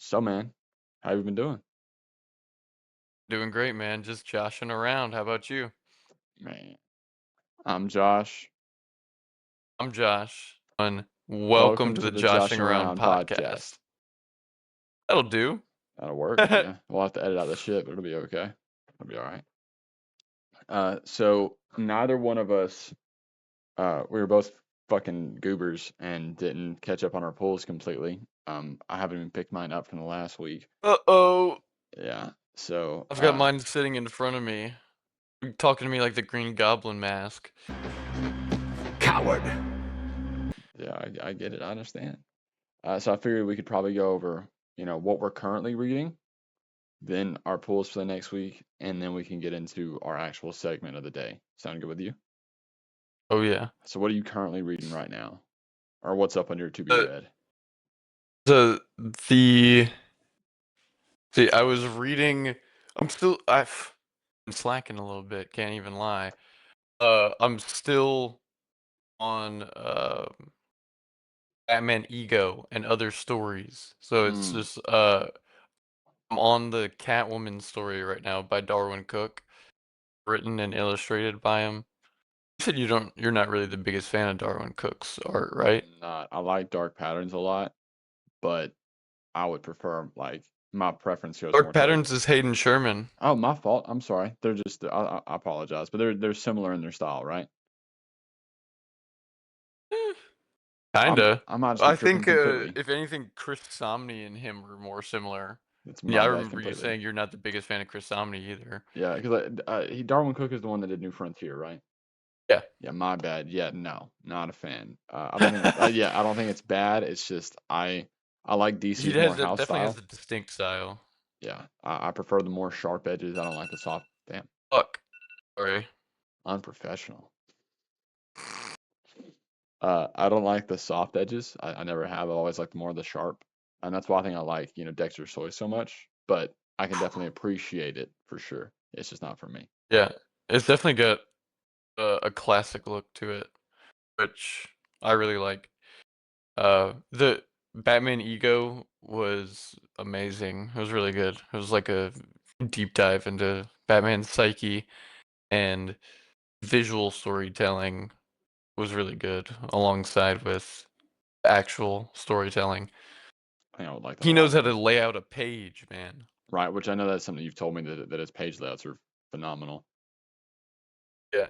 So, man, how have you been doing? Doing great, man. Just joshing around. How about you? Man, I'm Josh. I'm Josh. And welcome Welcome to to the the Joshing Joshing Around Around podcast. podcast. That'll do. That'll work. Yeah, we'll have to edit out the shit, but it'll be okay. It'll be all right. So neither one of us, we were both fucking goobers and didn't catch up on our pulls completely. I haven't even picked mine up from the last week. Uh-oh. Yeah. So, I've got mine sitting in front of me. You're talking to me like the Green Goblin mask. Coward. yeah, I get it. I understand. So I figured we could probably go over, what we're currently reading, then our pulls for the next week, and then we can get into our actual segment of the day. Sound good with you? Oh, yeah. So what are you currently reading right now? Or what's up on your to be Uh, read? the, the, see, I was reading, I'm slacking a little bit, can't even lie. I'm still on, Batman Ego and other stories. So it's Mm, just, I'm on the Catwoman story right now by Darwin Cook, written and illustrated by him. You said you're not really the biggest fan of Darwin Cook's art, right? not. I like Dark Patterns a lot, but I would prefer my preference goes Dark more towards. Patterns is Hayden Sherman. Oh, my fault. I'm sorry. They're just. I apologize, but they're similar in their style, right? Eh, I'm kinda. I might just be I tripping think, completely. if anything, Chris Samnee and him are more similar. It's Yeah, my I bad remember you completely. saying you're not the biggest fan of Chris Samnee either. Yeah, because Darwin Cook is the one that did New Frontier, right? Yeah. Yeah, my bad. Yeah, no, not a fan. I don't think. Yeah, I don't think it's bad. It's just I like He DC's more has house definitely has style. a distinct style. Yeah, I prefer the more sharp edges. I don't like the soft. Damn, Fuck. Sorry. unprofessional. I don't like the soft edges. I never have. I always liked more of the sharp, and that's why I think I like Dexter Soy so much. But I can definitely appreciate it for sure. It's just not for me. Yeah. It's definitely got a classic look to it, which I really like. The Batman Ego was amazing. It was really good. It was like a deep dive into Batman's psyche, and visual storytelling was really good alongside with actual storytelling. I think I would like that a He lot knows how to more. lay out a page, man. Right, which I know that's something you've told me that his page layouts are phenomenal. Yeah.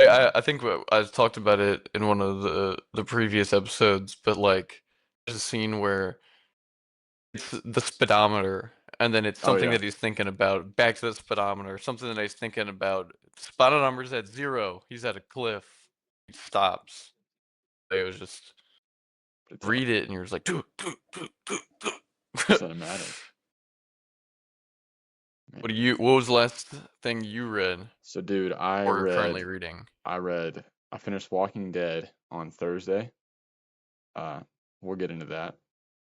Yeah. I think I talked about it in one of the previous episodes, but like there's a scene where it's the speedometer, and then it's Oh something yeah. that he's thinking about. Back to the speedometer, something that he's thinking about. Speedometer's at 0. He's at a cliff. He stops. It was just It's read it, and you're just like, "Do, do, do, do, do." cinematic. Man. What was the last thing you read So dude, or are currently reading? I read I finished Walking Dead on Thursday. Uh we'll get into that.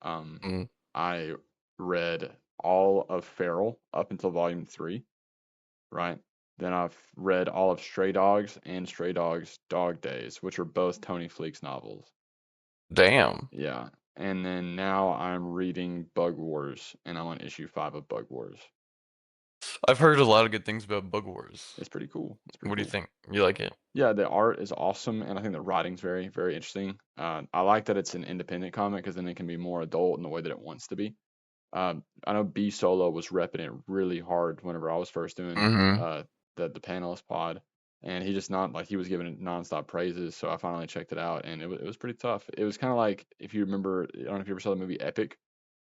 Um Mm. I read all of Feral up until volume 3, right? Then I've read all of Stray Dogs and Stray Dogs Dog Days, which are both Tony Fleecs novels. Damn. Yeah. And then now I'm reading Bug Wars and I'm on issue 5 of Bug Wars. I've heard a lot of good things about Bug Wars. It's pretty cool. It's pretty What do you cool. think? You like it? Yeah, the art is awesome, and I think the writing's very, very interesting. I like that it's an independent comic because then it can be more adult in the way that it wants to be. I know B Solo was repping it really hard whenever I was first doing Mhm. the panelist pod, and he just not like he was giving it nonstop praises. So I finally checked it out, and it was pretty tough. It was kind of like if you remember, I don't know if you ever saw the movie Epic,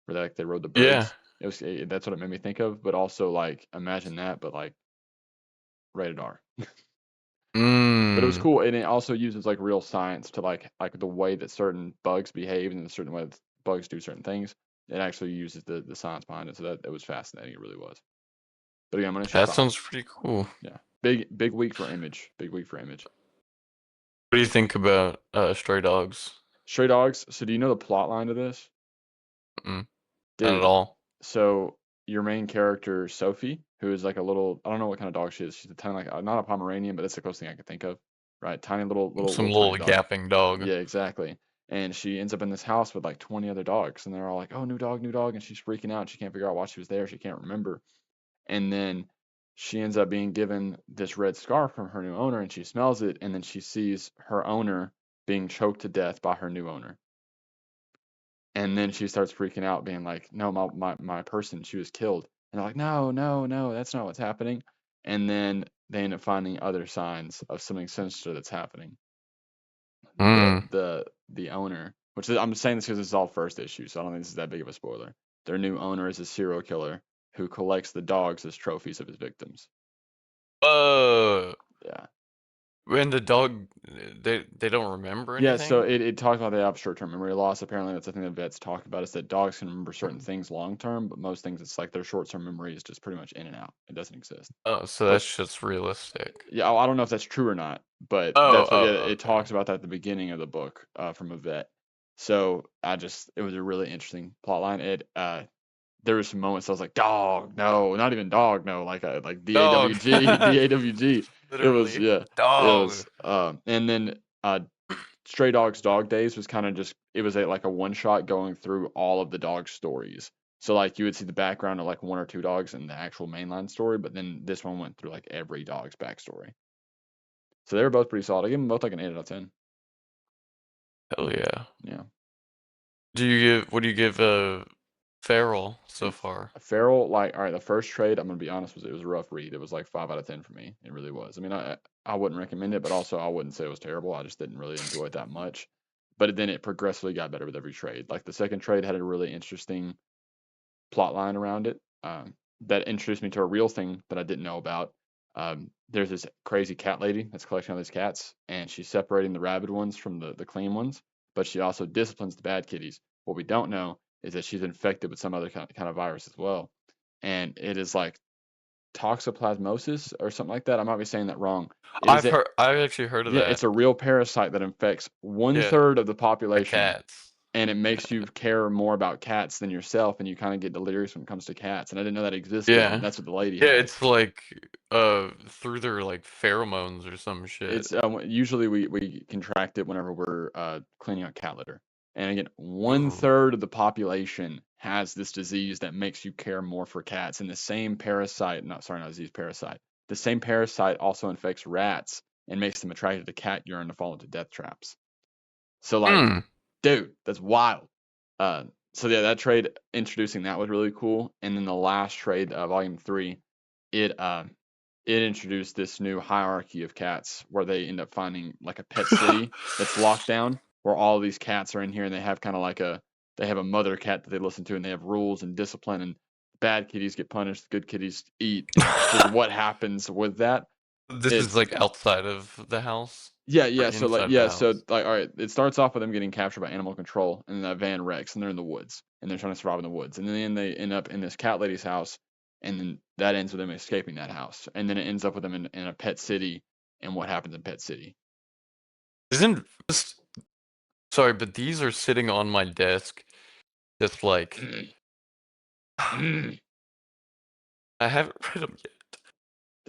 where they rode the Yeah. birds. That's what it made me think of, but also like imagine that, but like rated R. But it was Mm. cool, and it also uses like real science to like the way that certain bugs behave and the certain way that bugs do certain things. It actually uses the science behind it, so that it was fascinating. It really was. But again, I'm on issue That 5. sounds pretty cool. Yeah, big week for Image. Big week for Image. What do you think about Stray Dogs? Stray Dogs. So do you know the plot line to this, Mm, not at dude? all. So your main character Sophie, who is like a little, I don't know what kind of dog she is. She's a tiny like not a Pomeranian, but that's the closest thing I could think of. Right, tiny little Some tiny little dog. yapping dog. Yeah, exactly. and she ends up in this house with like 20 other dogs, and they're all like, "Oh, new dog," and she's freaking out. She can't figure out why she was there. She can't remember, and then she ends up being given this red scarf from her new owner, and she smells it, and then she sees her owner being choked to death by her new owner. And then she starts freaking out, being like, "No, my person, she was killed." And they're like, "No, no, no, that's not what's happening." And then they end up finding other signs of something sinister that's happening. Mm. The owner, which is, I'm saying this because this is all first issue, so I don't think this is that big of a spoiler. Their new owner is a serial killer who collects the dogs as trophies of his victims. Yeah. When the dog, they don't remember Yeah, so anything? it talks about they have short-term memory loss. Apparently, that's the thing that vets talk about is that dogs can remember certain things long-term, but most things it's like their short-term memory is just pretty much in and out. It doesn't exist. Oh, so Which, that's just realistic. yeah, I don't know if that's true or not, but Oh, that's what, yeah, oh, it okay. talks about that at the beginning of the book from a vet. So it was a really interesting plot line. There were some moments I was like, dog, no, not even dog, no, like Dog. DAWG, DAWG. It was, Literally. yeah, it Dog. was, and then Stray Dogs Dog Days was kind of just it was like a one shot going through all of the dog stories. So like you would see the background of like one or two dogs in the actual mainline story, but then this one went through like every dog's backstory. So they were both pretty solid. I give them both like an 8 out of 10. Hell yeah. Yeah. What do you give Feral so far? Feral, like, all right, the first trade, I'm gonna be honest, it was a rough read. It was like 5 out of 10 for me. It really was. I mean, I wouldn't recommend it, but also I wouldn't say it was terrible. I just didn't really enjoy it that much. But then it progressively got better with every trade. Like the second trade had a really interesting plot line around it that introduced me to a real thing that I didn't know about. There's this crazy cat lady that's collecting all these cats, and she's separating the rabid ones from the clean ones, but she also disciplines the bad kitties. What we don't know is that she's infected with some other kind of virus as well. And it is like toxoplasmosis or something like that. I might be saying that wrong. It is a, I've actually heard of yeah, it's that. a real parasite that infects one Yeah, third of the the population, cats. and it makes you care more about cats than yourself, and you kind of get delirious when it comes to cats. And I didn't know that existed, and Yeah. that's what the lady Yeah, had. it's like through their like pheromones or some shit. It's usually we contract it whenever we're cleaning out cat litter. And again, one Ooh. third of the population has this disease that makes you care more for cats. And the same parasite, not disease, parasite. The same parasite also infects rats and makes them attracted to cat urine to fall into death traps. So like, Hmm. dude, that's wild. So yeah, that trade introducing that was really cool. And then the last trade, volume 3, it it introduced this new hierarchy of cats where they end up finding like a pet city that's locked down where all these cats are in here, and they have kind of like they have a mother cat that they listen to, and they have rules and discipline, and bad kitties get punished, good kitties eat, and just what happens with that. This is It's like outside of the house or yeah, so like inside of the yeah, so house? like all right, it starts off with them getting captured by animal control and that van wrecks, and they're in the woods, and they're trying to survive in the woods, and then they end up in this cat lady's house, and then that ends with them escaping that house, and then it ends up with them in a pet city, and what happens in Pet City. Isn't this, sorry, but these are sitting on my desk just like Dude, I haven't read them yet.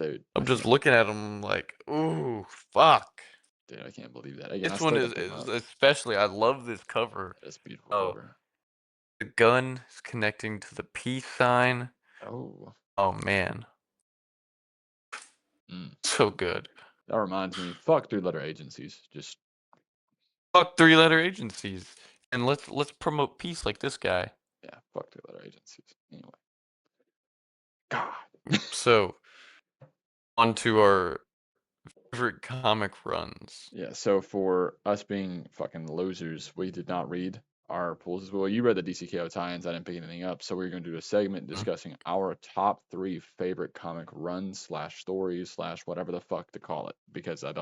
I I'm just can't, looking at them like, ooh, fuck. dude, I can't believe that. Again, I This one still got to pick them is up. especially, I love this cover. That's a beautiful Oh, cover. the gun is connecting to the peace sign. Oh, Oh man, mm. so good. That reminds me. Fuck three-letter agencies. Just Fuck three-letter agencies, and let's promote peace like this guy. yeah, fuck three-letter agencies. Anyway, God. So, on to our favorite comic runs. Yeah, so for us being fucking losers, we did not read our pools as well. You read the DCKO tie-ins. I didn't pick anything up, so we're going to do a segment discussing our top 3 favorite comic runs / stories / whatever the fuck to call it. Because I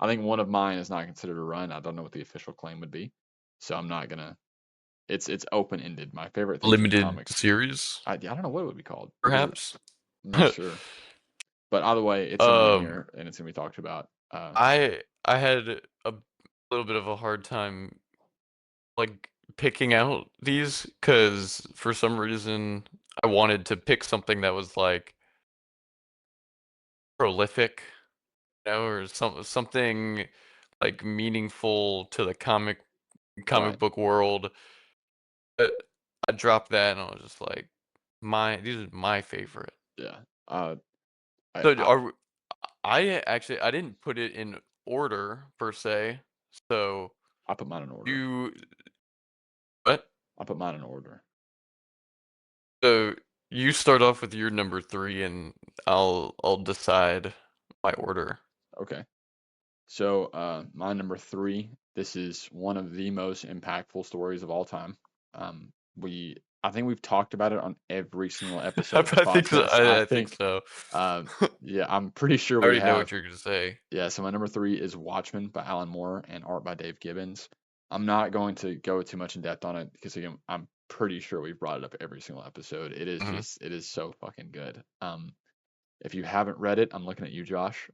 think one of mine is not considered a run. I don't know what the official claim would be, so I'm not gonna. It's open ended. My favorite things from Limited comics. series, I don't know what it would be called because perhaps. I'm not sure. But either way, it's gonna be in um, here and it's gonna be talked about. I had a little bit of a hard time like picking out these because for some reason I wanted to pick something that was like prolific, or something like meaningful to the comic comic Right. book world. Uh, I dropped that and I was just like, these are my favorite. Yeah. Uh, So I I didn't put it in order per se. So I put mine in order. you what? I put mine in order. So you start off with your number 3 and I'll decide my order. Okay. So, my number 3, this is one of the most impactful stories of all time. I think we've talked about it on every single episode of the I think so. podcast. I I think think, so. yeah, I'm pretty sure I we already know have. what you're gonna say. Yeah, so my number 3 is Watchmen by Alan Moore and art by Dave Gibbons. I'm not going to go too much in depth on it because again, I'm pretty sure we've brought it up every single episode. Mhm. It is so fucking good. If you haven't read it, I'm looking at you, Josh.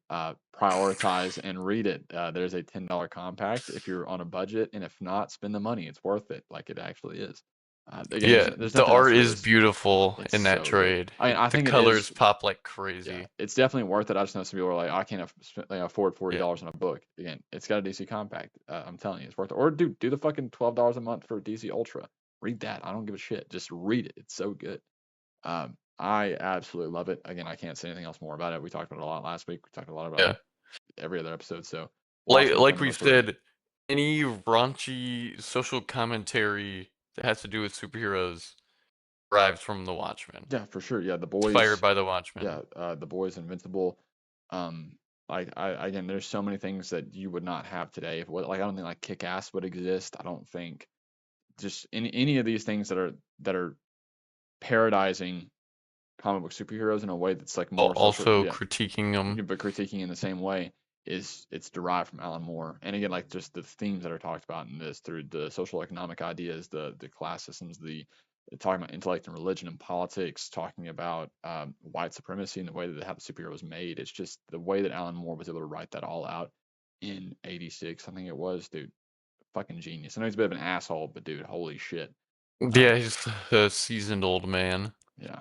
Prioritize and read it. There's a $10 compact if you're on a budget, and if not, spend the money. It's worth it, like it actually is. Again, Yeah, there's the nothing else art to is this. beautiful It's in that so good. trade. I mean, I The think it colors is. pop like Yeah, crazy. it's definitely worth it. I just know some people are like, I can't afford Yeah. $40 on a book. Again, it's got a DC compact. I'm telling you, it's worth it. Or do the fucking $12 a month for DC Ultra. Read that. I don't give a shit. Just read it. It's so good. I absolutely love it. Again, I can't say anything else more about it. We talked about it a lot last week. We talked a lot about Yeah. it every other episode. So Like Watchmen's my like we number 3. said, any raunchy social commentary that has to do with superheroes derives from The Watchmen. Yeah, for sure. Yeah, The Inspired Boys. by The Watchmen. Yeah, The Boys, Invincible. Like I again, there's so many things that you would not have today. If what like I don't think like Kick Ass would exist. I don't think just any of these things that are parodizing comic book superheroes in a way that's like more social. Also Yeah, critiquing them. but critiquing in the same way is it's derived from Alan Moore. And again, like just the themes that are talked about in this through the social economic ideas, the class systems, the talking about intellect and religion and politics, talking about white supremacy and the way that how the superhero was made. It's just the way that Alan Moore was able to write that all out in '86. I think it was, dude, fucking genius. I know he's a bit of an asshole, but dude, holy shit. Yeah, he's a seasoned old man. Yeah,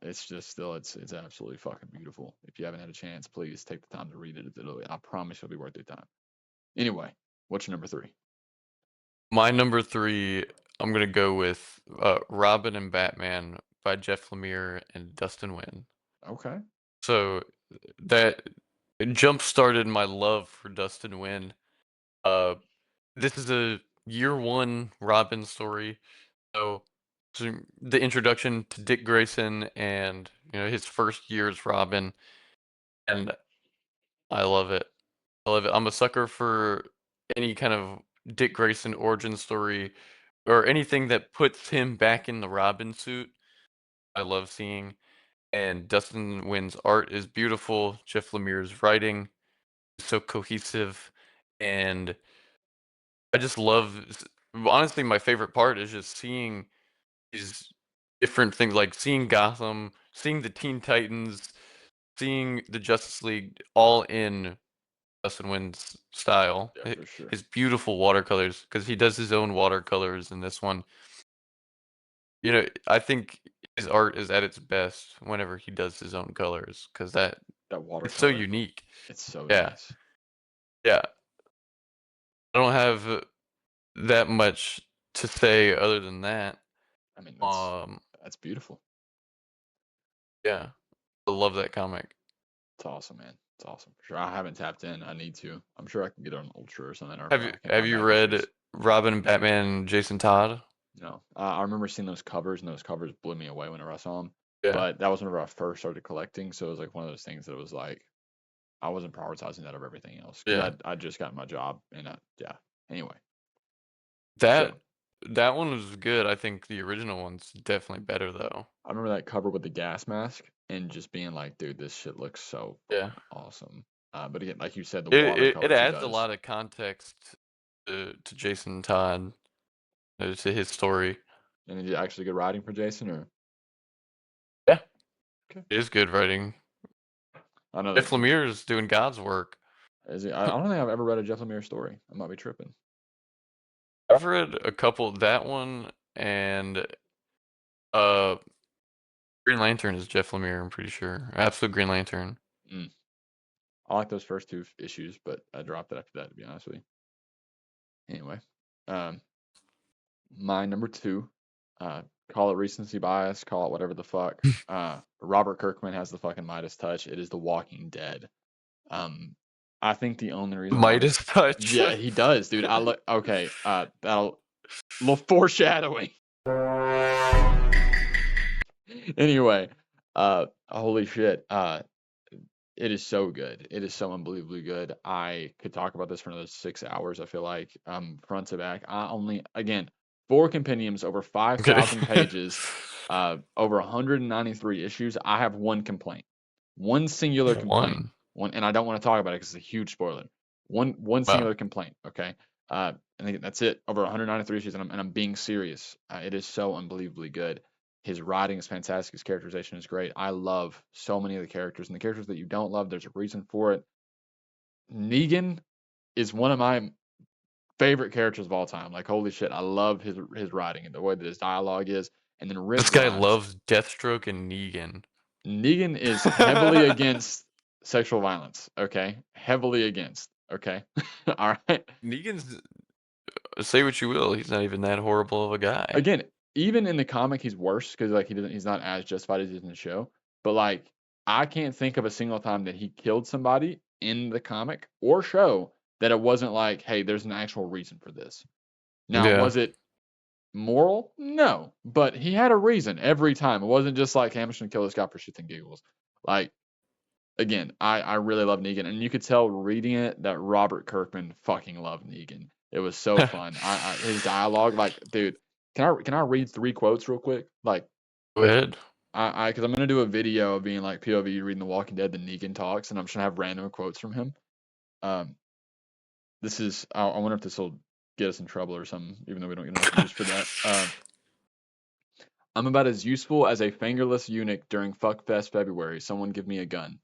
it's just still it's absolutely fucking beautiful. If you haven't had a chance, please take the time to read it. I promise it'll be worth your time. Anyway, what's your number 3? My number 3, I'm gonna go with Robin and Batman by Jeff Lemire and Dustin Nguyen. Okay. So that jump started my love for Dustin Nguyen. Uh, this is a year 1 Robin story. So the introduction to Dick Grayson and his first year as Robin, and I love it. I love it. I'm a sucker for any kind of Dick Grayson origin story or anything that puts him back in the Robin suit. I love seeing. And Dustin Nguyen's art is beautiful. Jeff Lemire's writing is so cohesive, and I just love. Honestly, my favorite part is just seeing these different things, like seeing Gotham, seeing the Teen Titans, seeing the Justice League, all in Dustin Nguyen's style. Yeah, for sure. His beautiful watercolors, because he does his own watercolors in this one. I think his art is at its best whenever he does his own colors, because That it's so watercolor, unique. it's so Yeah, nice. yeah. I don't have that much to say other than that. I mean, Um, that's beautiful. yeah, I love that comic. It's awesome, man. It's awesome for sure. I haven't tapped in. I need to. I'm sure I can get it on Ultra or something, or Have I you can have find you back read issues. Robin and Batman, Jason Todd? No, I remember seeing those covers, and those covers blew me away whenever I saw them. Yeah. But that was whenever I first started collecting, so it was like one of those things that it was like I wasn't prioritizing that over everything else because Yeah. I just got my job and yeah. Anyway, That so that one was good. I think the original one's definitely better though. I remember that cover with the gas mask and just being like, dude, this shit looks so Yeah. fucking awesome. But again, like you said, the It watercolors he adds a does. lot of context to Jason Todd, to his story. And is it actually good writing for Jason or? Yeah. Okay. It is good writing. I know Jeff that. Lemire is doing God's work. Is he, I don't think I've ever read a Jeff Lemire story. I might be tripping. I've read a couple, that one and uh Green Lantern is Jeff Lemire, I'm pretty sure. Absolute Green Lantern. Mm. I like those first 2 issues, but I dropped it after that, to be honest with you. Anyway, My number 2, call it recency bias, call it whatever the fuck. Robert Kirkman has the fucking Midas touch. It is The Walking Dead. I think the only reason why Midas touch. yeah, he does, dude. Okay, that'll little foreshadowing. Anyway, holy shit. It is so good. It is so unbelievably good. I could talk about this for another 6 hours, I feel like, front to back. I only, again, 4 compendiums, over 5,000 pages, over 193 issues. I have one complaint. One singular complaint. And I don't want to talk about it because it's a huge spoiler. One singular complaint, okay? I think that's it. Over 193 issues, and I'm being serious. It is so unbelievably good. His writing is fantastic. His characterization is great. I love so many of the characters, and the characters that you don't love, there's a reason for it. Negan is one of my favorite characters of all time. Like, holy shit, I love his writing and the way that his dialogue is. And then Rick This guy Grimes. loves Deathstroke and Negan. Negan is heavily against sexual violence. Okay, heavily against. Okay, all right. Negan's say what you will, he's not even that horrible of a guy. Again, even in the comic, he's worse because like he's not as justified as he is in the show. But like, I can't think of a single time that he killed somebody in the comic or show that it wasn't like, hey, there's an actual reason for this. Now, Yeah. was it moral? No, but he had a reason every time. It wasn't just like, hey, I'm just gonna kill this guy for shits and giggles. Like, again, I really love Negan, and you could tell reading it that Robert Kirkman fucking loved Negan. It was so fun. His dialogue, like, dude, can I read 3 quotes real quick? Like, Go ahead. because I'm gonna do a video of being like POV reading The Walking Dead, the Negan talks, and I'm just gonna have random quotes from him. This is I wonder if this will get us in trouble or something, even though we don't get enough views for that. I'm about as useful as a fingerless eunuch during Fuckfest February. Someone give me a gun.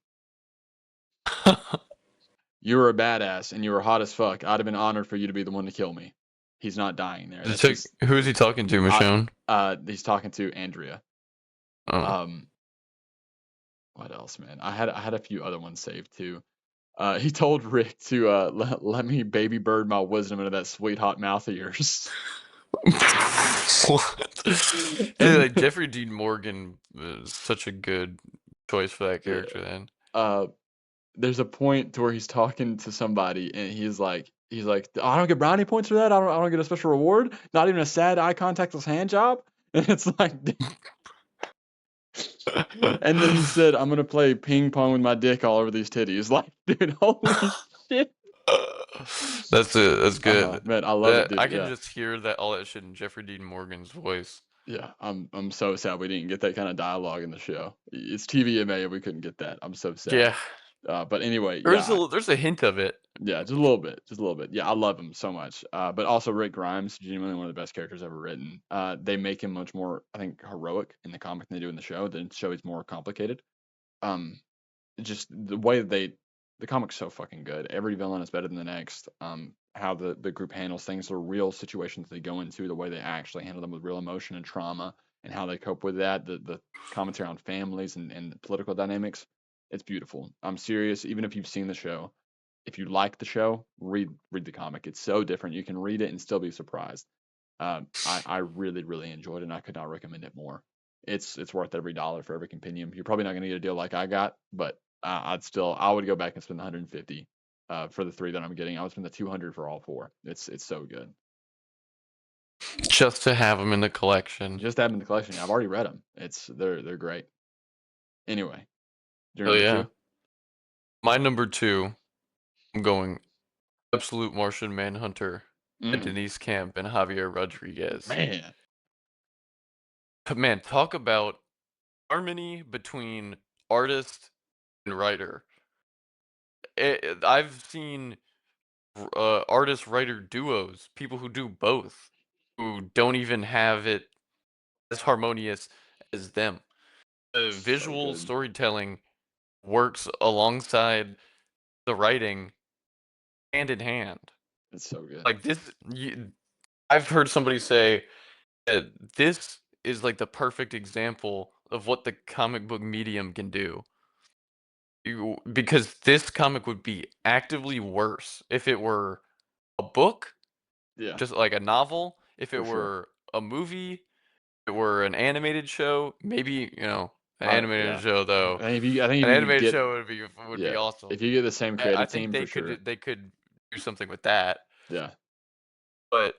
You were a badass and you were hot as fuck. I'd have been honored for you to be the one to kill me. He's not dying there. Who is he talking to, Michonne? He's talking to Andrea. Oh. What else, man? I had a few other ones saved too. He told Rick to let me baby bird my wisdom into that sweet hot mouth of yours. What? Hey, like, Jeffrey Dean Morgan was such a good choice for that character. Then there's a point to where he's talking to somebody and he's like, I don't get brownie points for that. I don't get a special reward. Not even a sad eye contactless hand job. And it's like, and then he said, I'm gonna play ping pong with my dick all over these titties. Like, dude, holy shit. That's it. That's good. Man, I love it, dude. I can just hear all that shit in Jeffrey Dean Morgan's voice. Yeah, I'm so sad we didn't get that kind of dialogue in the show. It's TVMA and we couldn't get that. I'm so sad. Yeah. But anyway, there's a hint of it. Yeah, just a little bit. Yeah, I love him so much. But also Rick Grimes, genuinely one of the best characters ever written. They make him much more, I think, heroic in the comic than they do in the show. The show is more complicated. Just the way that the comic's so fucking good. Every villain is better than the next. How the group handles things, the real situations they go into, the way they actually handle them with real emotion and trauma, and how they cope with that. The commentary on families and political dynamics. It's beautiful. I'm serious. Even if you've seen the show, if you like the show, read the comic. It's so different. You can read it and still be surprised. I really, really enjoyed it, and I could not recommend it more. It's worth every dollar for every compendium. You're probably not going to get a deal like I got, but I would go back and spend the 150 for the 3 that I'm getting. I would spend the 200 for all 4. It's so good. Just to have them in the collection. Just to have them in the collection. I've already read them. They're great. Anyway. Oh yeah. My number 2, I'm going Absolute Martian Manhunter, Denise Camp and Javier Rodriguez. Man, talk about harmony between artist and writer. I've seen artist writer duos, people who do both, who don't even have it as harmonious as them. Visual storytelling works alongside the writing hand in hand. It's so good. Like this, I've heard somebody say that this is like the perfect example of what the comic book medium can do. Because this comic would be actively worse if it were a book, Yeah, just like a novel. If it For sure. were a movie, if it were an animated show, maybe, an animated Yeah. show though. I think if An you could animated get show would be yeah, if awesome. you get the same I creative think team for sure. they could do something with that, Yeah, but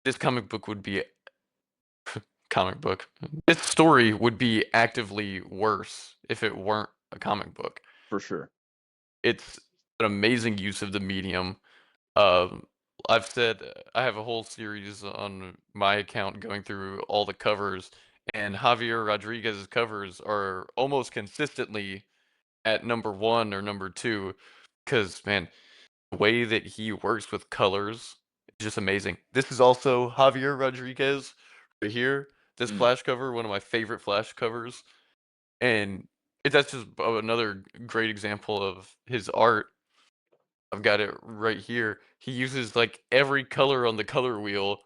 this comic book would be comic book. This story would be actively worse if it weren't a comic book. for sure. It's an amazing use of the medium. Um, I've said I have a whole series on my account going through all the covers, and Javier Rodriguez's covers are almost consistently at number one or number two, because man, the way that he works with colors is just amazing. This is also Javier Rodriguez right here. This Mm, Flash cover, one of my favorite Flash covers, and that's just another great example of his art. I've got it right here. He uses like every color on the color wheel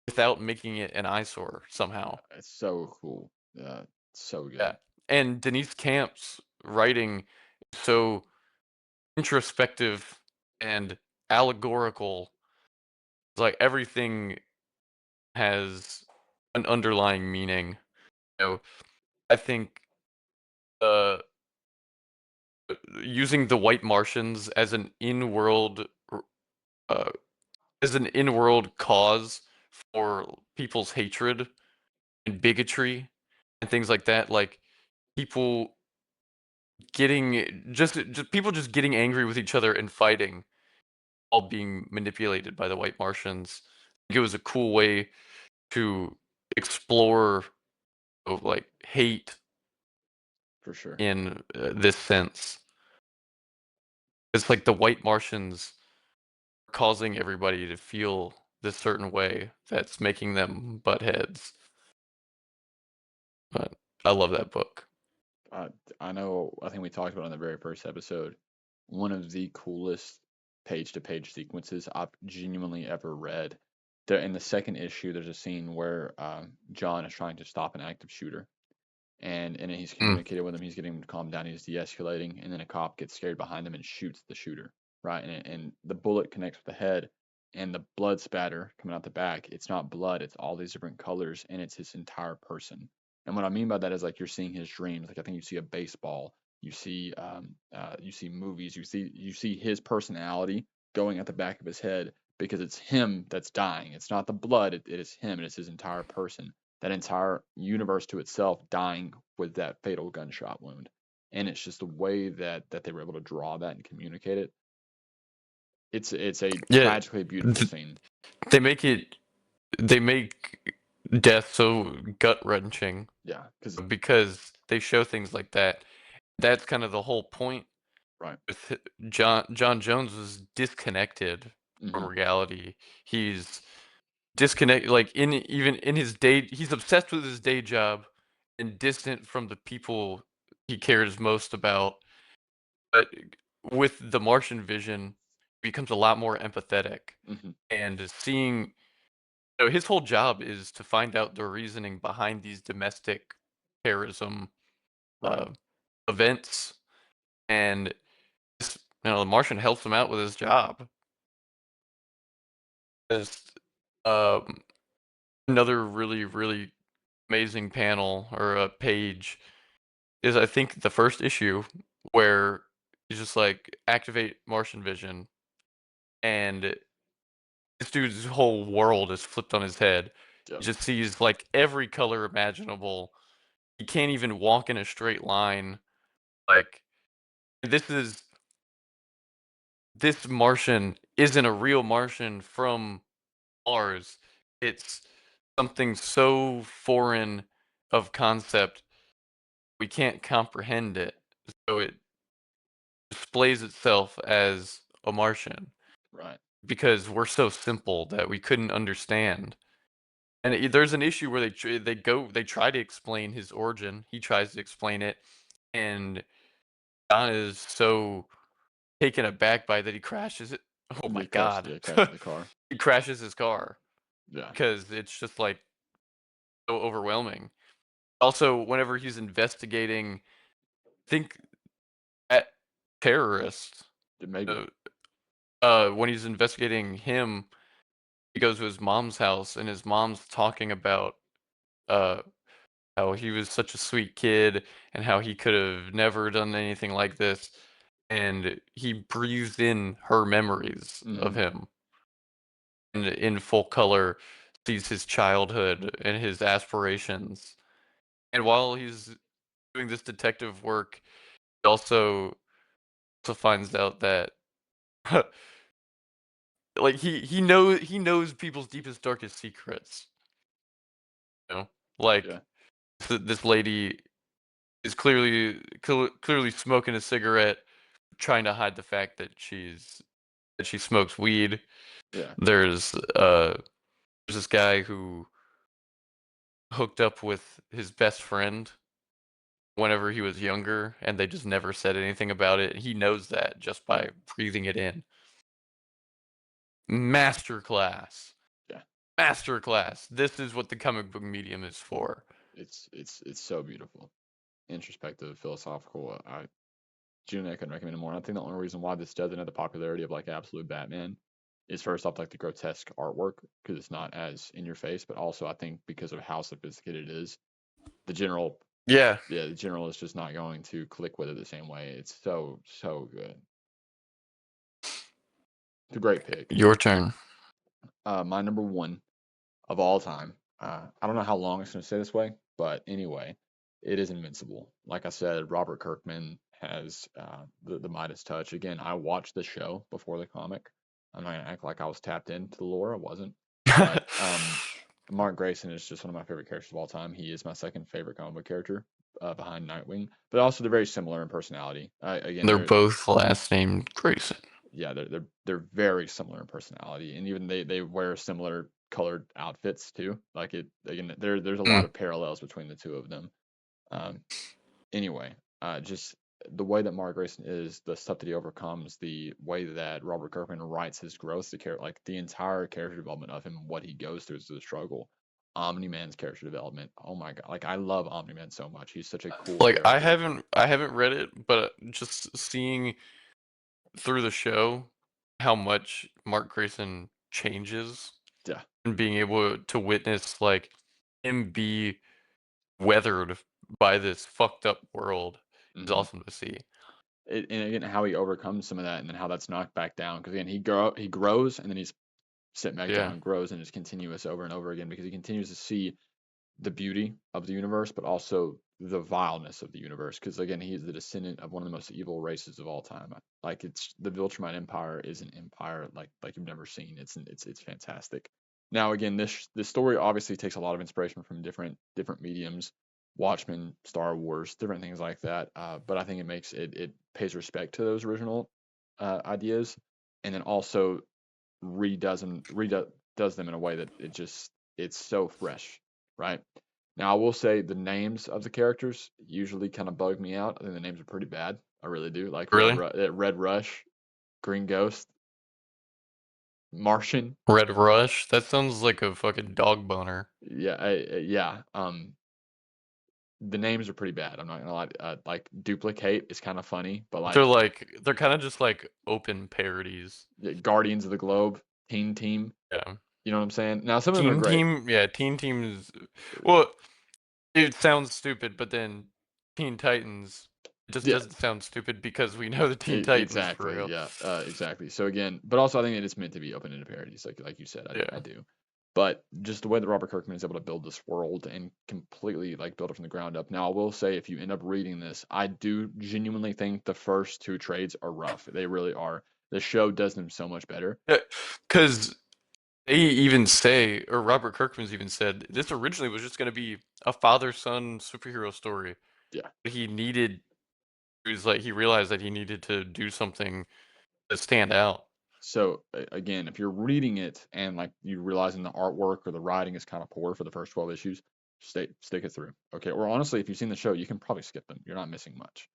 without making it an eyesore somehow. it's so cool. Yeah, so Yeah. good. And Denise Camp's writing is so introspective and allegorical. It's like everything has an underlying meaning. I think uh using the White Martians uh as an in-world cause for people's hatred and bigotry and things like that, like people just people just getting angry with each other and fighting, all being manipulated by the White Martians. I think it was a cool way to explore like hate For sure. in this sense. It's like the White Martians causing everybody to feel this certain way that's making them butt heads. But I love that book. Uh, I know. I think we talked about it in the very first episode. One of the coolest page-to-page sequences I've genuinely ever read. There, in the second issue, there's a scene where John is trying to stop an active shooter, and he's Mm. communicating with him. He's getting him to calm down. He's de-escalating, and then a cop gets scared behind him and shoots the shooter. Right, and the bullet connects with the head, and the blood spatter coming out the back. It's not blood. It's all these different colors, and it's his entire person. And what I mean by that is like you're seeing his dreams. Like I think you see a baseball, you see movies, you see his personality going at the back of his head because it's him that's dying. It's not the blood. It is him. And it's his entire person. That entire universe to itself dying with that fatal gunshot wound. And it's just the way that they were able to draw that and communicate it. It's a Yeah, tragically beautiful scene. they make death so gut wrenching Yeah, because because they show things like that. That's kind of the whole point. right. With John Jones was disconnected from Hmm. reality. He's disconnected, like even in his day. He's obsessed with his day job and distant from the people he cares most about. But with the Martian vision, he becomes a lot more empathetic Hmm. and seeing. His whole job is to find out the reasoning behind these domestic terrorism Right. uh, events, and the Martian helps him out with his job. Just um, another really amazing panel or a page is I think the first issue where he's just like activate Martian vision, and this dude's whole world is flipped on his head. He Yep. just sees like every color imaginable. He can't even walk in a straight line. Like this is this Martian isn't a real Martian from Mars. It's something so foreign of concept we can't comprehend it. So it displays itself as a Martian Right. because we're so simple that we couldn't understand. And there's an issue where they try to explain his origin. He tries to explain it, and John is so taken aback by that he crashes it. Oh my He crashed. god. Yeah, crashed the car. He crashes his car Yeah. because it's just like so overwhelming. Also, whenever he's investigating, think at terrorists, Maybe. uh, when he's investigating him, he goes to his mom's house, and his mom's talking about uh how he was such a sweet kid and how he could have never done anything like this, and he breathed in her memories of Mhm. him and in full color sees his childhood and his aspirations. And while he's doing this detective work, he also finds out that like he knows people's deepest darkest secrets. You know, like Yeah. this lady is clearly smoking a cigarette, trying to hide the fact that she smokes weed. Yeah. There's this guy who hooked up with his best friend whenever he was younger, and they just never said anything about it. He knows that just Yeah. by breathing it in. Masterclass. Yeah. Masterclass. This is what the comic book medium is for. It's so beautiful, introspective, philosophical. I genuinely couldn't recommend it more. And I think the only reason why this doesn't have the popularity of like Absolute Batman is first off like the grotesque artwork because it's not as in your face, but also I think because of how sophisticated it is, the general Yeah, the general is just not going to click with it the same way. It's so good. It's a great pick. your turn. My number one of all time. I don't know how long it's going to stay this way, but anyway, it is Invincible. Like I said, Robert Kirkman has the Midas touch. Again, I watched the show before the comic. I'm not going to act like I was tapped into the lore. I wasn't. But Mark Grayson is just one of my favorite characters of all time. He is my second favorite comic book character behind Nightwing. But also, they're very similar in personality. Again, They're both last named Grayson. yeah, they're very similar in personality, and even they wear similar colored outfits too. Like it again, there's a lot Mm. of parallels between the two of them. Um, anyway, just the way that Mark Grayson is, the stuff that he overcomes, the way that Robert Kirkman writes his growth, like the entire character development of him, what he goes through through the struggle. Omni Man's character development. Oh my god, like I love Omni Man so much. He's such a cool Like character. I haven't read it, but just seeing through the show how much Mark Grayson changes Yeah. and being able to witness like him be weathered by this fucked up world is hmm awesome to see. And again, how he overcomes some of that, and then how that's knocked back down. Because again, he grows, and then he's sit back Yeah. down, grows, and it's continuous over and over again because he continues to see the beauty of the universe, but also the vileness of the universe. Because again, he is the descendant of one of the most evil races of all time. Like it's the Viltrumite Empire is an empire like you've never seen. It's fantastic. Now again, this story obviously takes a lot of inspiration from different mediums, Watchmen, Star Wars, different things like that. But I think it pays respect to those original ideas, and then also redoes them in a way that it's so fresh, right? Now I will say the names of the characters usually kind of bug me out. I think the names are pretty bad. I really do. Like Really? Red Rush, Green Ghost, Martian. Red Rush? That sounds like a fucking dog boner. Yeah. The names are pretty bad. I'm not gonna lie. Like Duplicate is kind of funny, but They're kind of just like open parodies. Guardians of the Globe, Teen Team. Yeah. You know what I'm saying? Now some of them are great. Teen Team is well, it sounds stupid, but then Teen Titans just Yeah, doesn't sound stupid because we know the Teen Titans for exactly. real. Yeah, exactly. So again, but also I think it is meant to be open into parodies, like you said. I Yeah. do. But just the way that Robert Kirkman is able to build this world and completely like build it from the ground up. Now I will say, if you end up reading this, I do genuinely think the first two trades are rough. They really are. The show does them so much better. Yeah, because they even say, or Robert Kirkman's even said, this originally was just going to be a father-son superhero story. Yeah. But he realized that he needed to do something to stand out. So again, if you're reading it and like you realizing the artwork or the writing is kind of poor for the first 12 issues, stick it through. Okay. Or honestly, if you've seen the show, you can probably skip them. You're not missing much.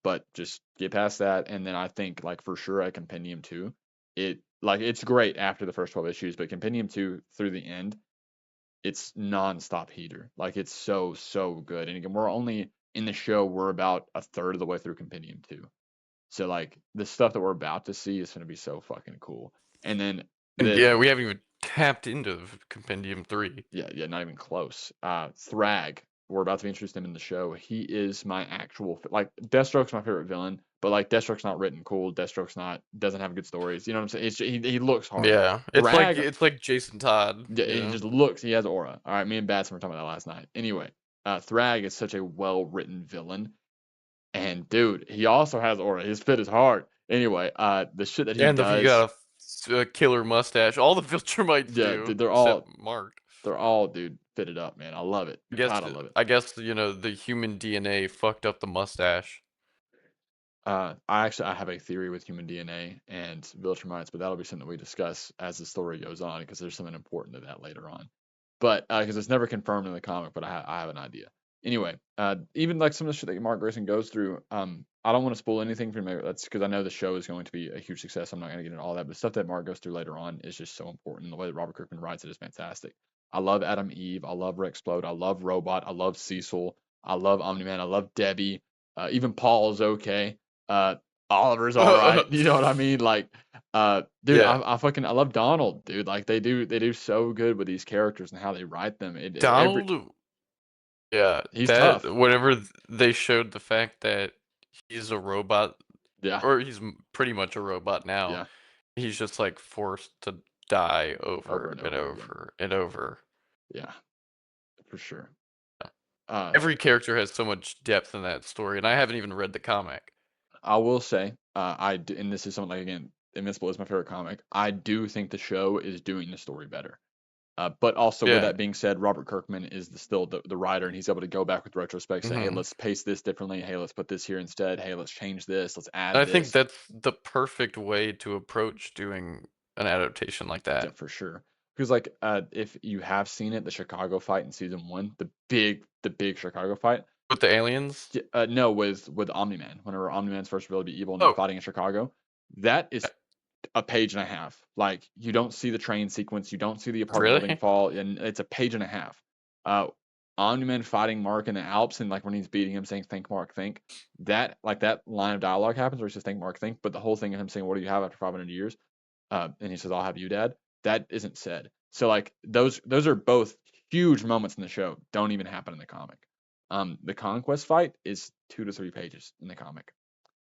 But just get past that. And then I think like for sure at Compendium 2, it's great after the first 12 issues, but Compendium 2 through the end, it's nonstop heater. Like it's so good. And again, we're only in the show, we're about a third of the way through Compendium 2. So like the stuff that we're about to see is going to be so fucking cool. And then And the yeah, we haven't even tapped into Compendium 3. Yeah, not even close. Thrag, we're about to be introduced to him in the show. He is my actual like Deathstroke's my favorite villain, but like Deathstroke's not written cool. Deathstroke's not doesn't have good stories. You know what I'm saying? He looks hard. Yeah, Thrag, it's like Jason Todd. yeah, You he know? just looks. He has aura. All right, me and Batson were talking about that last night. Anyway, Thrag is such a well written villain, and dude, he also has aura. His fit is hard. Anyway, the shit that he And he does, got a killer mustache. All the Viltrumites yeah, do, dude, except Mark. they're all dude fitted up, man. I love it. God, I love it. I guess the human DNA fucked up the mustache. I have a theory with human DNA and Viltrumites, but that'll be something we discuss as the story goes on because there's something important to that later on. But because it's never confirmed in the comic, but I have an idea. Anyway, even like some of the shit that Mark Grayson goes through, I don't want to spoil anything from it. That's because I know the show is going to be a huge success. I'm not going to get into all that, but stuff that Mark goes through later on is just so important. The way that Robert Kirkman writes it is fantastic. I love Adam Eve. I love Rexplode. I love Robot. I love Cecil. I love Omni-Man. I love Debbie. Even Paul is okay. Uh, Oliver's all right. You know what I mean? Like, dude, Yeah. I love Donald, dude. Like they do so good with these characters and how they write them. Donald, yeah, He's that tough. whenever they showed the fact that he's a robot, Yeah, or he's pretty much a robot now, yeah, he's just like forced to die over over and and over again. over and over. Yeah, for sure. Every character has so much depth in that story, and I haven't even read the comic. I will say, and this is something like again, Invincible is my favorite comic. I do think the show is doing the story better. But also, with Yeah. that being said, Robert Kirkman is still the writer, and he's able to go back with retrospect, say, hey, Mhm. let's pace this differently. Hey, let's put this here instead. Hey, let's change this. Let's add And I think this. that's the perfect way to approach doing an adaptation like Yeah, that. for sure. Because like, if you have seen it, the Chicago fight in season 1, the big Chicago fight. With the aliens? No, with Omni-Man. Whenever Omni-Man's first revealed to be evil and they're Oh, fighting in Chicago, that is a page and a half. Like you don't see the train sequence, you don't see the apartment building really? fall, and it's a page and a half. Uh, Omni-Man fighting Mark in the Alps, and like when he's beating him, saying "Think, Mark, think." That line of dialogue happens where he says "Think, Mark, think," but the whole thing of him saying, "What do you have after 500 years?" And he says, "I'll have you, Dad." That isn't said. So like those are both huge moments in the show. Don't even happen in the comic. The Conquest fight is 2 to 3 pages in the comic.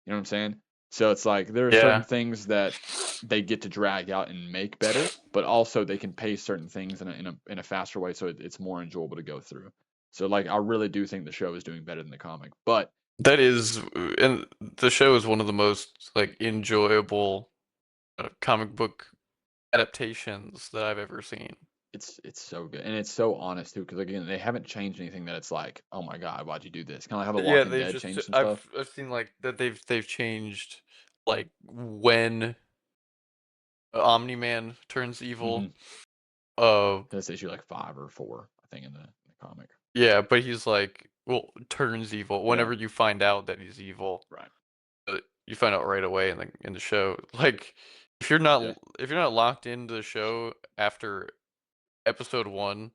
You know what I'm saying? So it's like there are certain Yeah. things that they get to drag out and make better, but also they can pace certain things in a faster way, so it's more enjoyable to go through. So like I really do think the show is doing better than the comic, but That is, and the show is one of the most like enjoyable comic book adaptations that I've ever seen. it's so good and it's so honest too, because again they haven't changed anything that it's like, oh my god, why'd you do this? Kind of like how The Yeah, Walking they've Dead just changed some stuff. I've seen like that they've changed like when Omni-Man turns evil. That's issue like 5 or 4, I think, in the comic. Yeah, but he's like, well, turns evil. Yeah. Whenever you find out that he's evil, Right. you find out right away in the show. Like, if you're not Yeah. if you're not locked into the show after episode 1,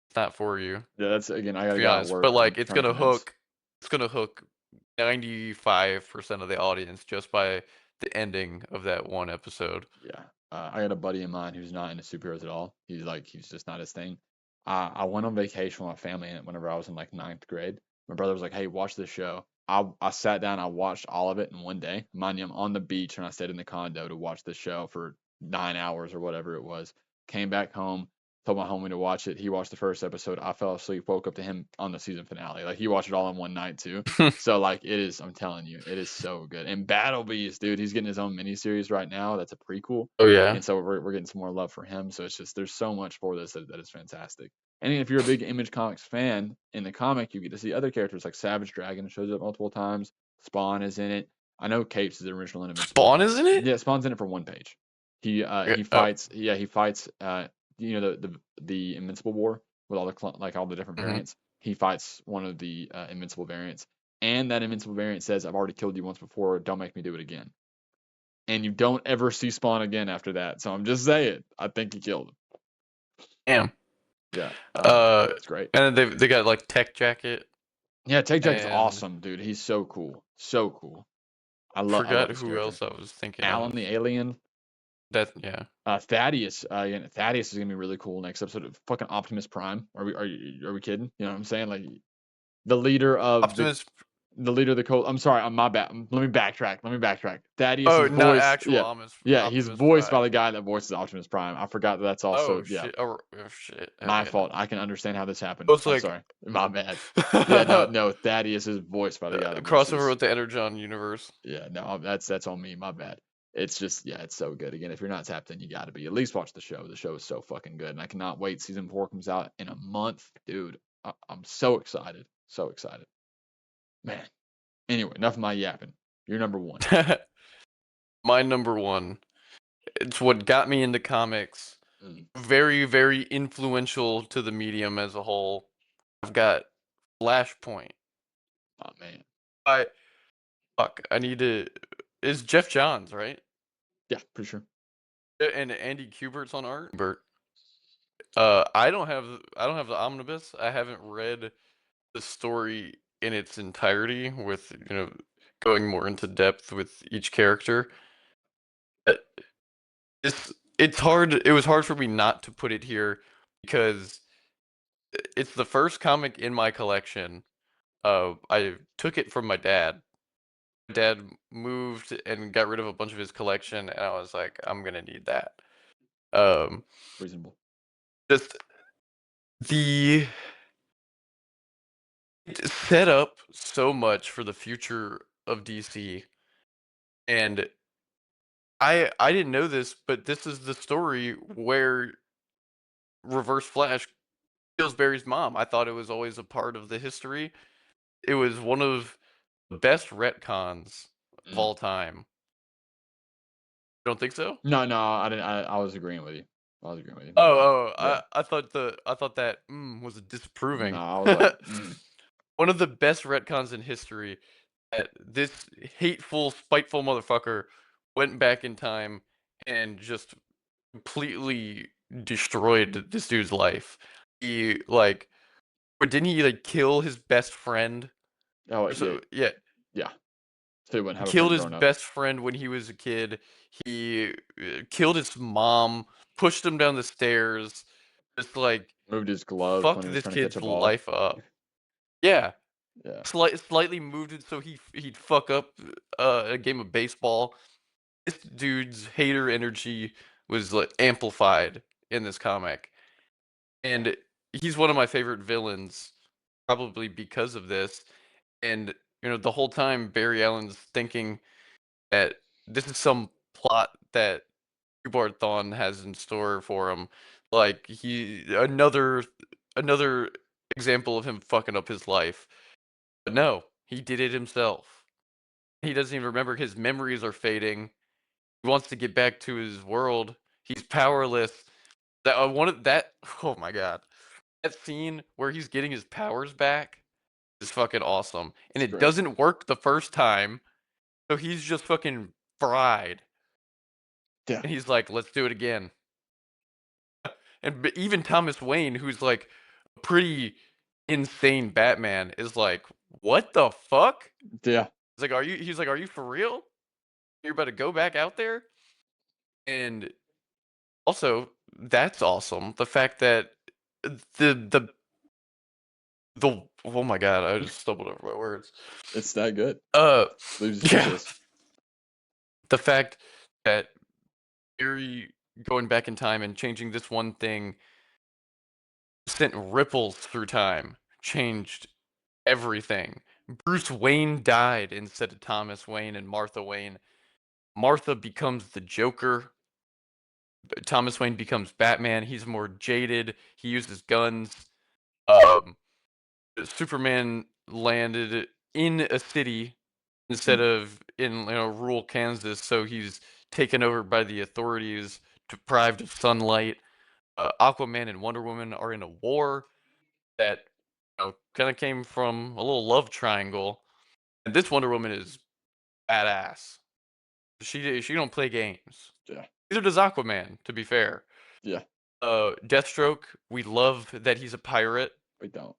it's not for you, Yeah, that's again, I to gotta be get out of honest. But work. I'm like, trying to convince. it's gonna hook 95% of the audience just by the ending of that one episode. Yeah. I got a buddy of mine who's not into superheroes at all. He's just not his thing. I went on vacation with my family whenever I was in like 9th grade. My brother was like, "Hey, watch this show." I sat down, I watched all of it in one day. Mind you, I'm on the beach and I stayed in the condo to watch this show for 9 hours or whatever it was. Came back home, told my homie to watch it. He watched the first episode. I fell asleep, woke up to him on the season finale. Like he watched it all in one night too. So like it is, I'm telling you, it is so good. And Battle Beast, dude, he's getting his own miniseries right now. That's a prequel. Oh yeah. And so we're getting some more love for him. So it's just there's so much for this that is fantastic. And if you're a big Image Comics fan, in the comic you get to see other characters like Savage Dragon shows up multiple times. Spawn is in it. I know Capes is the original Invincible. Spawn is in it? Yeah, Spawn's in it for one page. He Oh. fights. Yeah, he fights. You know the Invincible War with all the different Mhm. variants. He fights one of the Invincible variants, and that Invincible variant says, "I've already killed you once before. Don't make me do it again." And you don't ever see Spawn again after that. So I'm just saying, I think he killed him. Damn. Yeah, it's great. And then they got like Tech Jacket. Yeah, Take Jack's and awesome, dude. He's so cool, so cool. I love forgot this who character. else I was thinking Alan of. the Alien. Yeah. Thaddeus, again, Thaddeus is gonna be really cool next episode of fucking Optimus Prime. Are we kidding? You know what I'm saying? Like the leader of Optimus. the Colt. I'm sorry, I'm my bad. Let me backtrack. Thaddeus Oh, is not voiced. actual Yeah, yeah, he's Optimus voiced by Prime. the guy that voices Optimus Prime. I forgot that that's also Oh yeah, shit. Oh shit. my Okay. fault. I can understand how this I happened. was I'm like, sorry, my bad. Yeah, no, Thaddeus is voiced by the guy that crossover voices. with the Energon universe. Yeah, no, that's on me. My bad. It's just yeah, it's so good. Again, if you're not tapped in, you got to be. At least watch the show. The show is so fucking good, and I cannot wait. Season 4 comes out in a month, dude. I'm so excited. So excited, man. Anyway, enough of my yapping. You're number one. My number one. It's what got me into comics. Mm. Very, very influential to the medium as a whole. I've got Flashpoint. Oh man. I need to. Is Jeff Johns, right? Yeah, pretty sure. And Andy Kubert's on art. I don't have the omnibus. I haven't read the story in its entirety with going more into depth with each character. It's hard. It was hard for me not to put it here because it's the first comic in my collection. I took it from my dad. My dad moved and got rid of a bunch of his collection, and I was like, I'm gonna need that. Reasonable. Just the It's set up so much for the future of DC, and I didn't know this, but this is the story where Reverse Flash kills Barry's mom. I thought it was always a part of the history. It was one of the best retcons of all time. You don't think so? No, I didn't. I was agreeing with you. My bad. Yeah. I thought that was disapproving. No, I was like, One of the best retcons in history. That this hateful, spiteful motherfucker went back in time and just completely destroyed this dude's life. He or didn't he kill his best friend? oh Or so yeah, yeah, yeah. So he wouldn't he have a killed friend his growing up. best friend when he was a kid. He killed his mom, pushed him down the stairs, just Moved his gloves when fucked he was this trying to catch kid's a ball. life up. Yeah, Yeah. slightly moved it so he'd fuck up a game of baseball. This dude's hater energy was amplified in this comic, and he's one of my favorite villains, probably because of this. And the whole time Barry Allen's thinking that this is some plot that Hubert Thawne has in store for him, like another example of him fucking up his life. But no, he did it himself. He doesn't even remember. His memories are fading. He wants to get back to his world. He's powerless. That I wanted that. Oh my god, that scene where he's getting his powers back is fucking awesome, and It's it great. doesn't work the first time, so he's just fucking fried. Yeah. And he's like, "Let's do it again." And even Thomas Wayne, who's like a pretty insane Batman, is like, "What the fuck?" Yeah. He's like, "Are you?" He's like, "Are you for real? You're about to go back out there?" And also, that's awesome. The fact that the oh my god, I just stumbled over my words. It's that good. Uh, Leaves you yeah, speechless. the fact that Barry going back in time and changing this one thing sent ripples through time, changed everything. Bruce Wayne died instead of Thomas Wayne and Martha Wayne. Martha becomes the Joker. Thomas Wayne becomes Batman. He's more jaded. He uses guns. Um, Superman landed in a city instead of in rural Kansas, so he's taken over by the authorities, deprived of sunlight. Aquaman and Wonder Woman are in a war that kind of came from a little love triangle. And this Wonder Woman is badass. She don't play games. Yeah. Neither does Aquaman, to be fair. Yeah. Deathstroke, we love that he's a pirate. We don't.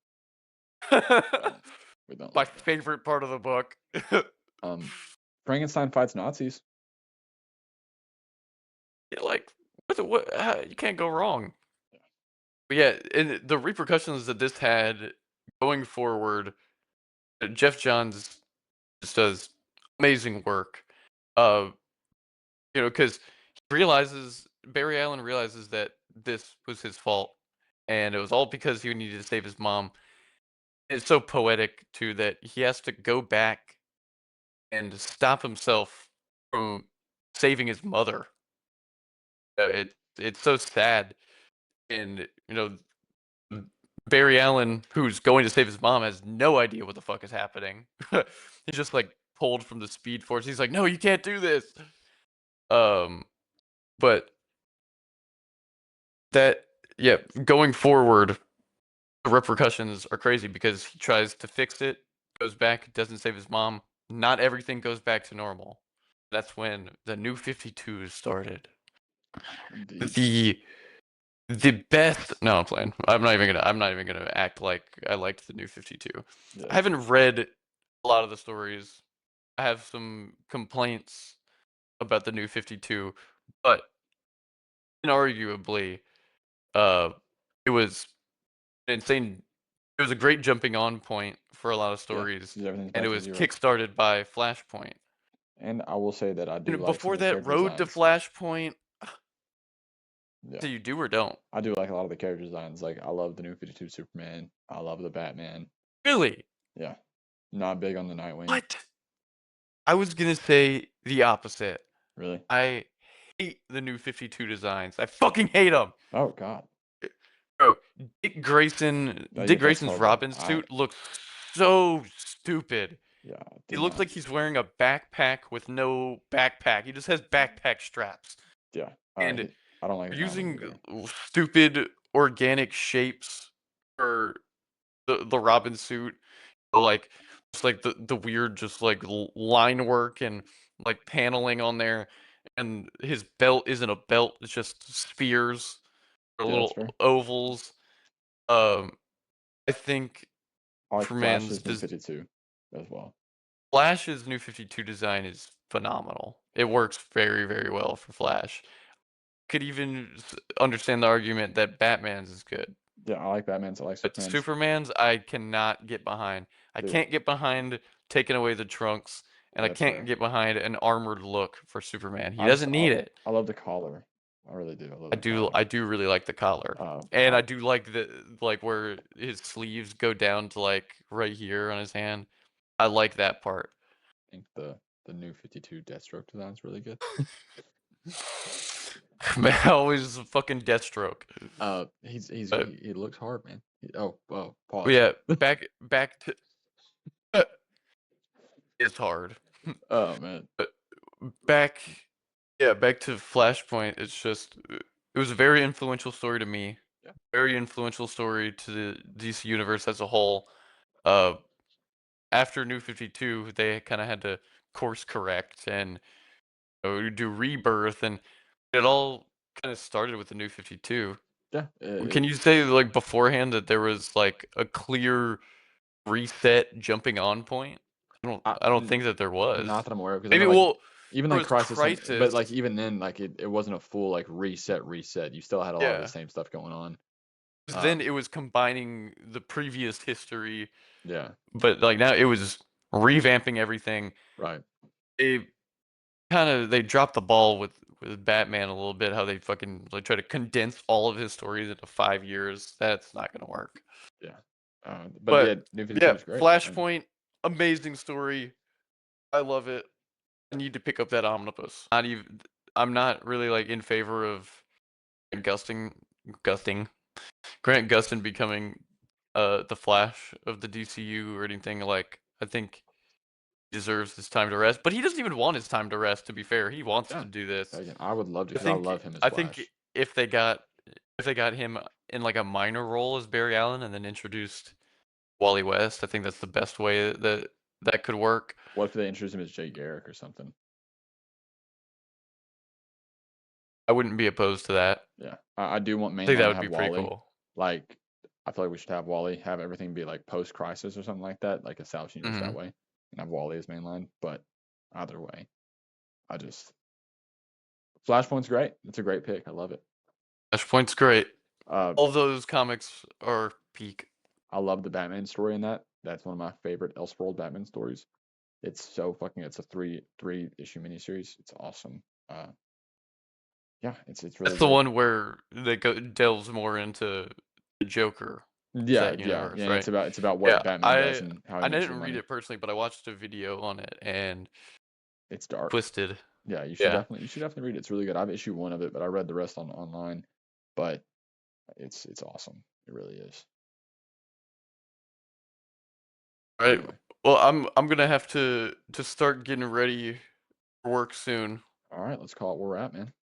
We don't. My favorite part of the book. Frankenstein fights Nazis. like you can't go wrong. But yeah, and the repercussions that this had going forward, Jeff Johns just does amazing work. Uh, because Barry Allen realizes that this was his fault, and it was all because he needed to save his mom. It's so poetic too that he has to go back and stop himself from saving his mother. It's so sad, and Barry Allen, who's going to save his mom, has no idea what the fuck is happening. He's just like pulled from the Speed Force. He's like, "No, you can't do this." Um, but that yeah, going forward, the repercussions are crazy because he tries to fix it, goes back, doesn't save his mom. Not everything goes back to normal. That's when the New 52 started. Indeed. The best. No, I'm playing. I'm not even gonna act like I liked the New 52. Yeah. I haven't read a lot of the stories. I have some complaints about the New 52, but inarguably, uh, it was insane. It was a great jumping on point for a lot of Yeah. stories, Everything's and back it to was 0. kickstarted by Flashpoint. And I will say that I do like some Before of the that, character Road to designs. Flashpoint. Yeah. Do you do or don't? I do like a lot of the character designs. Like I love the New 52 Superman. I love the Batman. Really? Yeah. Not big on the Nightwing. What? I was gonna say the opposite. Really? I hate the New 52 designs. I fucking hate them. Oh God. Bro, Dick Grayson's horrible. Robin suit looks so stupid. Yeah. He looks like he's wearing a backpack with no backpack. He just has backpack straps. Yeah. And I don't like his using outfit either. stupid organic shapes for the Robin suit, like just like the weird just like line work and like paneling on there, and his belt isn't a belt; it's just spheres or Yeah, that's little fair. ovals. I think I like Superman's Flash's New 52 as well. Flash's New 52 design is phenomenal. It works very, very well for Flash. Could even understand the argument that Batman's is good. Yeah, I like Batman's. I like But Superman's. Superman's, I cannot get behind. I Dude. can't get behind taking away the trunks, and I That's can't fair. get behind an armored look for Superman. He doesn't need it. I love the collar. I really do. I love the collar. I do really like the collar. Oh, And I- I do like where his sleeves go down to like right here on his hand. I like that part. I think the New 52 Deathstroke design is really good. Man, always fucking Deathstroke. He looks hard, man. Pause. But yeah, back to it's hard. Oh man. Back to Flashpoint. It's just it was a very influential story to me. Yeah. Very influential story to the DC universe as a whole. After New 52, they kind of had to course correct and do Rebirth, and it all kind of started with the New 52. Yeah. Can you say like beforehand that there was like a clear reset jumping on point? I don't think that there was. Not that I'm aware of. Maybe even there like was Crisis, but like even then, like it wasn't a full like reset. You still had a lot of the same stuff going on. Then it was combining the previous history. Yeah. But like now it was revamping everything. Right. They dropped the ball with Batman a little bit. How they fucking like try to condense all of his stories into 5 years. That's not gonna work. Yeah. But yeah, New 52 is great. Flashpoint, amazing story. I love it. I need to pick up that omnibus. I'm not really like in favor of Grant Gustin becoming the Flash of the DCU or anything. Like I think he deserves his time to rest, but he doesn't even want his time to rest. To be fair, he wants to do this. Again, I would love to. I love him as I Flash. think if they got him in like a minor role as Barry Allen and then introduced Wally West, I think that's the best way that could work. What if they introduced him as Jay Garrick or something? I wouldn't be opposed to that. Yeah, I do want mainline I think that to would have be Wally. pretty cool. Like, I feel like we should have Wally have everything be like post-crisis or something like that, like a South universe that way, and have Wally as mainline. But either way, Flashpoint's great. It's a great pick. I love it. Flashpoint's great. Uh, All those comics are peak. I love the Batman story in that. That's one of my favorite Elseworld Batman stories. It's so fucking. It's a three issue miniseries. It's awesome. Yeah, it's really That's the good. one where they delves more into the Joker. Yeah, that universe, yeah. right? It's about what Yeah, Batman does and how he I makes didn't his read money. it personally, but I watched a video on it and It's dark. twisted. Yeah, you should definitely read it. It's really good. I have issue 1 of it, but I read the rest online. But it's awesome. It really is. All right. Anyway. Well, I'm gonna have to start getting ready for work soon. All right, let's call it where we're at, man.